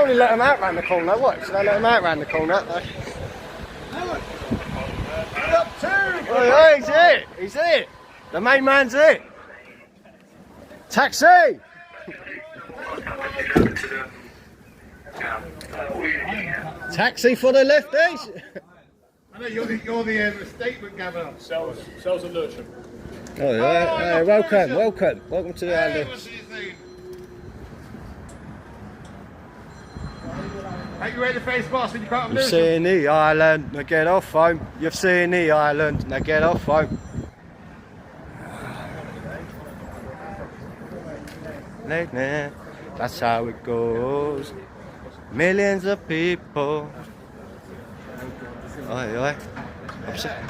only let them out round the corner. What? Should I let them out round the corner? Oh, he's it. He's it. The main man's it. Taxi. Taxi for the lefties. I know you're the statement gatherer. Sells a lurcher. Oh, yeah. Welcome to the island. Are you ready to face boss when you can't You've seen the island, now get off home. You've seen the island, now get off home. That's how it goes. Millions of people. Oi, oi. Upset.